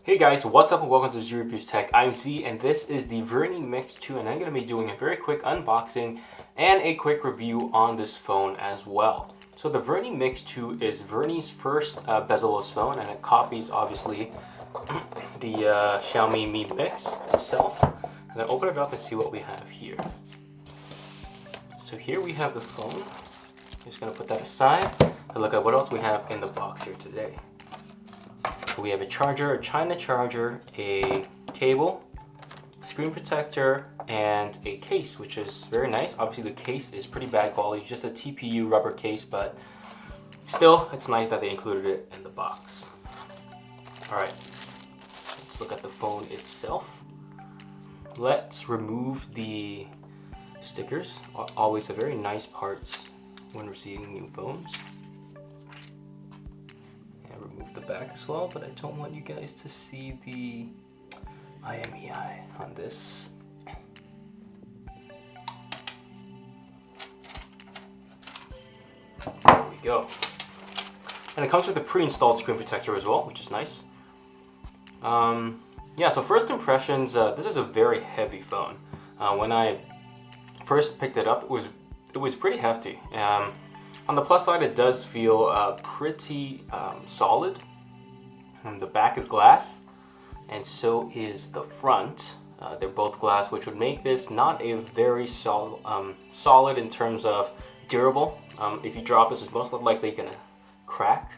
Hey guys, what's up and welcome to Z Reviews Tech. I'm Z and this is the Vernee X 2 and I'm going to be doing a very quick unboxing and a quick review on this phone as well. So the Vernee X 2 is Vernee's first bezelless phone, and it copies obviously the Xiaomi Mi Mix itself. I'm going to open it up and see what we have here. So here we have the phone. I'm just going to put that aside and look at what else we have in the box here today. We have a charger, a China charger, a cable, screen protector, and a case, which is very nice. Obviously the case is pretty bad quality, just a TPU rubber case, but still, it's nice that they included it in the box. Alright, let's look at the phone itself. Let's remove the stickers. Always a very nice parts when receiving new phones. Remove the back as well, but I don't want you guys to see the IMEI on this. There we go. And it comes with a pre-installed screen protector as well, which is nice. Yeah, so first impressions, this is a very heavy phone. When I first picked it up, it was pretty hefty. On the plus side, it does feel pretty solid. The back is glass, and so is the front. They're both glass, which would make this not a very solid in terms of durable. If you drop this, it's most likely gonna crack.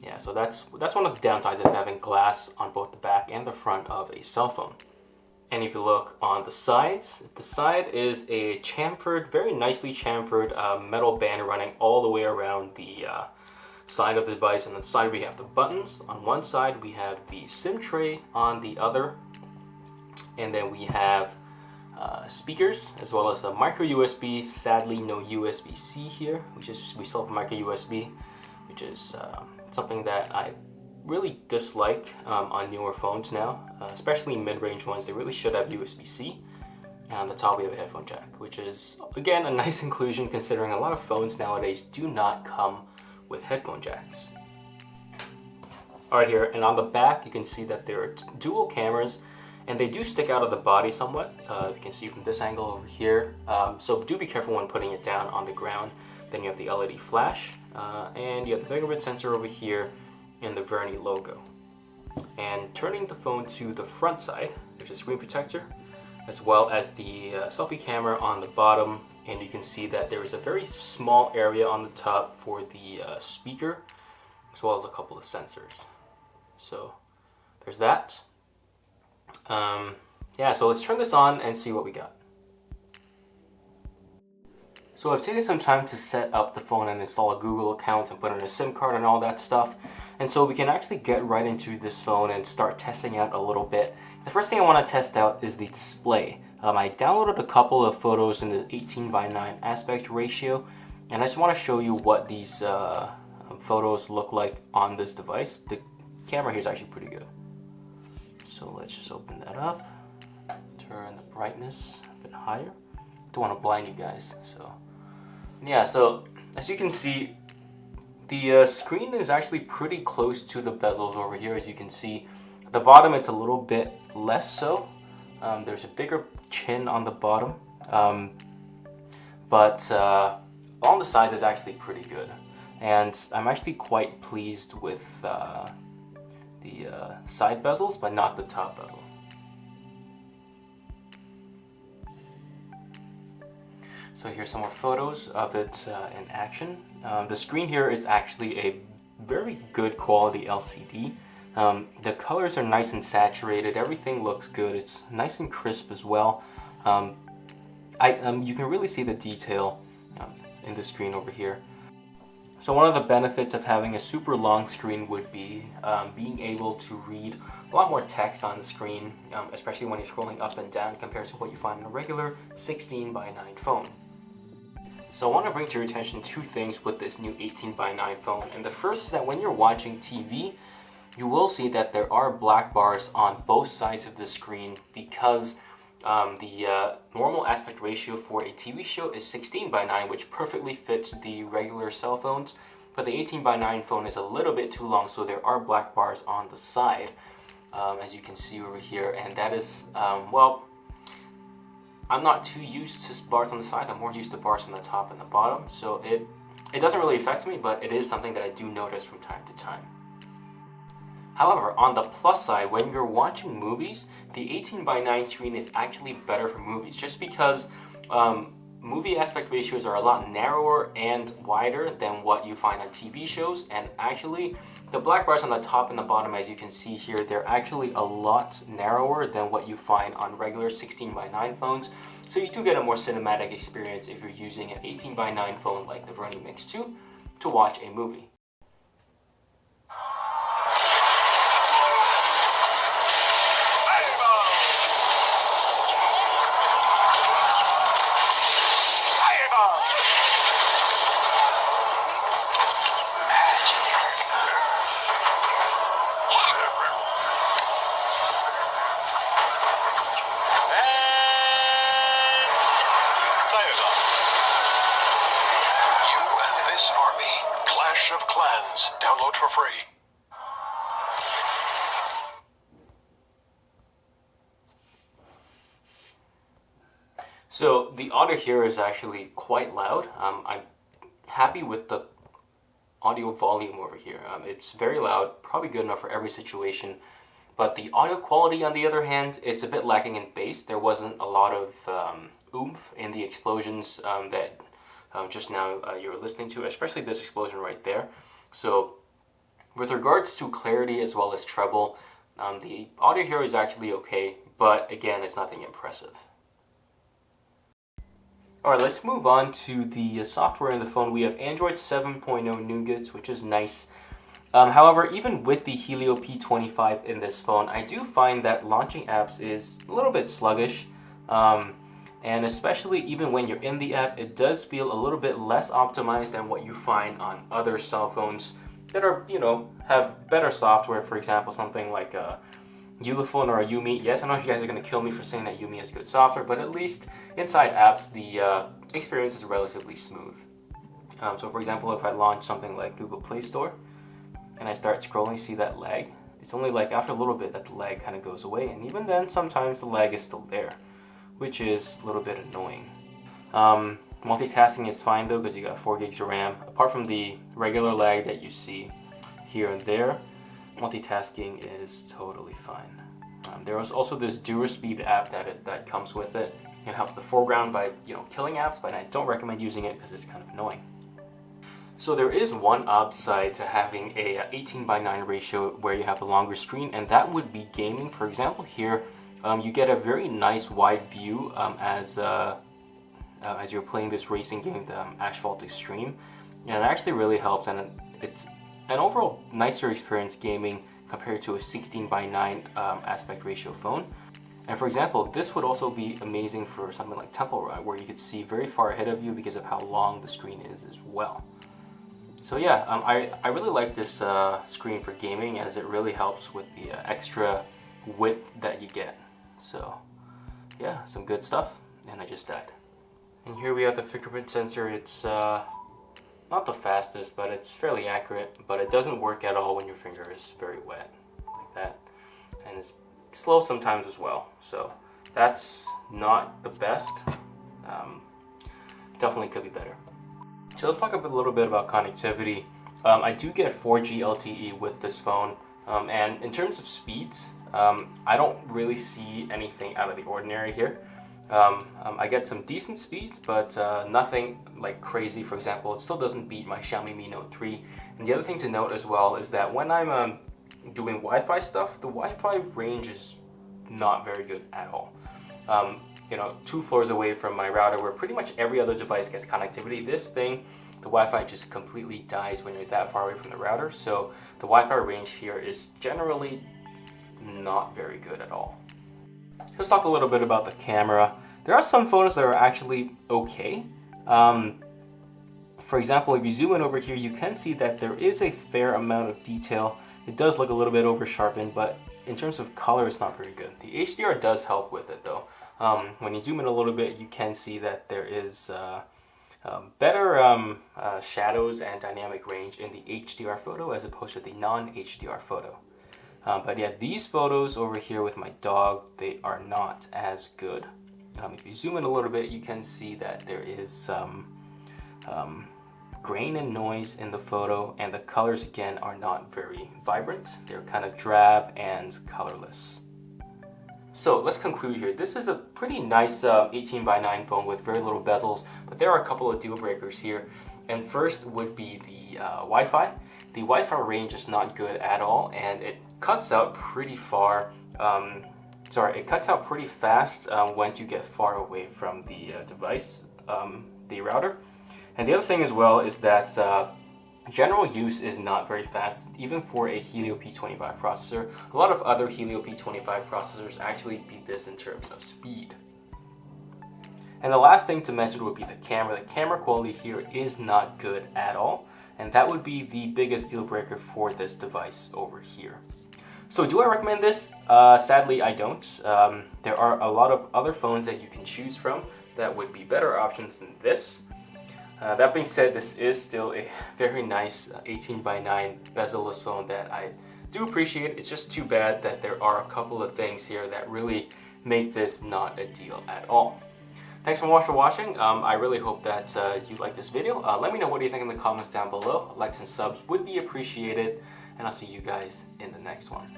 Yeah, so that's one of the downsides of having glass on both the back and the front of a cell phone. And if you look on the sides, the side is a chamfered, very nicely chamfered metal band running all the way around the side of the device. And on the side we have the buttons. On one side we have the SIM tray on the other. And then we have speakers as well as a micro USB. Sadly, no USB-C here, we still have micro USB, which is something that I really dislike on newer phones now, especially mid-range ones. They really should have USB-C. And on the top we have a headphone jack, which is again a nice inclusion considering a lot of phones nowadays do not come with headphone jacks. Alright, here, and on the back you can see that there are dual cameras, and they do stick out of the body somewhat. You can see from this angle over here, so do be careful when putting it down on the ground. Then you have the LED flash, and you have the fingerprint sensor over here, and the Vernee logo. And turning the phone to the front side, there's a screen protector as well as the selfie camera on the bottom, and you can see that there is a very small area on the top for the speaker as well as a couple of sensors. So there's that. Yeah, so let's turn this on and see what we got. So I've taken some time to set up the phone and install a Google account and put in a SIM card and all that stuff. And so we can actually get right into this phone and start testing out a little bit. The first thing I want to test out is the display. I downloaded a couple of photos in the 18:9 aspect ratio, and I just want to show you what these photos look like on this device. The camera here is actually pretty good. So let's just open that up, turn the brightness a bit higher. Don't want to blind you guys, so yeah, so as you can see, the screen is actually pretty close to the bezels over here. As you can see, at the bottom it's a little bit less so. There's a bigger chin on the bottom, but on the sides is actually pretty good. And I'm actually quite pleased with the side bezels, but not the top bezel. So here's some more photos of it in action. The screen here is actually a very good quality LCD. The colors are nice and saturated. Everything looks good. It's nice and crisp as well. You can really see the detail in the screen over here. So one of the benefits of having a super long screen would be being able to read a lot more text on the screen, especially when you're scrolling up and down compared to what you find in a regular 16:9 phone. So I want to bring to your attention two things with this new 18:9 phone. And the first is that when you're watching TV, you will see that there are black bars on both sides of the screen because The normal aspect ratio for a TV show is 16:9, which perfectly fits the regular cell phones, but the 18:9 phone is a little bit too long, so there are black bars on the side, as you can see over here, and that is, well, I'm not too used to bars on the side. I'm more used to bars on the top and the bottom, so it doesn't really affect me, but it is something that I do notice from time to time. However, on the plus side, when you're watching movies, the 18:9 screen is actually better for movies, just because movie aspect ratios are a lot narrower and wider than what you find on TV shows, and actually the black bars on the top and the bottom, as you can see here, they're actually a lot narrower than what you find on regular 16:9 phones, so you do get a more cinematic experience if you're using an 18:9 phone like the Vernee X 2 to watch a movie. Of Clans. Download for free. So the audio here is actually quite loud. I'm happy with the audio volume over here. It's very loud, probably good enough for every situation. But the audio quality, on the other hand, it's a bit lacking in bass. There wasn't a lot of oomph in the explosions that just now you're listening to, especially this explosion right there. So with regards to clarity as well as treble, the audio here is actually okay, but again, it's nothing impressive. Alright, let's move on to the software in the phone. We have Android 7.0 Nougats, which is nice. However, even with the Helio P25 in this phone, I do find that launching apps is a little bit sluggish. And especially even when you're in the app, it does feel a little bit less optimized than what you find on other cell phones that are, have better software. For example, something like a Ulefone or a Yumi. Yes, I know you guys are going to kill me for saying that Yumi has good software, but at least inside apps, the experience is relatively smooth. So for example, if I launch something like Google Play Store and I start scrolling, see that lag? It's only like after a little bit that the lag kind of goes away, and even then, sometimes the lag is still there, which is a little bit annoying. Multitasking is fine though, because you got 4 gigs of RAM. Apart from the regular lag that you see here and there, multitasking is totally fine. There is also this DuraSpeed app that comes with it. It helps the foreground by killing apps, but I don't recommend using it because it's kind of annoying. So there is one upside to having a 18:9 ratio where you have a longer screen, and that would be gaming. For example, here you get a very nice wide view as you're playing this racing game, the Asphalt Extreme, and it actually really helps, and it's an overall nicer experience gaming compared to a 16:9 aspect ratio phone. And for example, this would also be amazing for something like Temple Run, where you could see very far ahead of you because of how long the screen is as well. So yeah, I really like this screen for gaming, as it really helps with the extra width that you get. So yeah, some good stuff, and I just died. And here we have the fingerprint sensor. It's not the fastest, but it's fairly accurate, but it doesn't work at all when your finger is very wet, like that. And it's slow sometimes as well, so that's not the best. Definitely could be better. So let's talk a little bit about connectivity. I do get 4G LTE with this phone, and in terms of speeds, I don't really see anything out of the ordinary here. I get some decent speeds, but nothing like crazy. For example, it still doesn't beat my Xiaomi Mi Note 3. And the other thing to note as well is that when I'm doing Wi-Fi stuff, the Wi-Fi range is not very good at all. 2 floors away from my router, where pretty much every other device gets connectivity, this thing, the Wi-Fi just completely dies when you're that far away from the router. So the Wi-Fi range here is generally not very good at all. Let's talk a little bit about the camera. There are some photos that are actually okay. For example, if you zoom in over here, you can see that there is a fair amount of detail. It does look a little bit over sharpened, but in terms of color, it's not very good. The HDR does help with it though. When you zoom in a little bit, you can see that there is better shadows and dynamic range in the HDR photo as opposed to the non-HDR photo. But yeah, these photos over here with my dog, they are not as good. If you zoom in a little bit, you can see that there is some grain and noise in the photo, and the colors again are not very vibrant. They're kind of drab and colorless. So let's conclude here. This is a pretty nice 18:9 phone with very little bezels, but there are a couple of deal breakers here. And first would be the Wi-Fi. The Wi-Fi range is not good at all, and it cuts out pretty far. It cuts out pretty fast once you get far away from the device, the router. And the other thing as well is that general use is not very fast, even for a Helio P25 processor. A lot of other Helio P25 processors actually beat this in terms of speed. And the last thing to mention would be the camera. The camera quality here is not good at all, and that would be the biggest deal breaker for this device over here. So do I recommend this? Sadly, I don't. There are a lot of other phones that you can choose from that would be better options than this. That being said, this is still a very nice 18:9 bezelless phone that I do appreciate. It's just too bad that there are a couple of things here that really make this not a deal at all. Thanks so much for watching. I really hope that you like this video. Let me know what you think in the comments down below. Likes and subs would be appreciated, and I'll see you guys in the next one.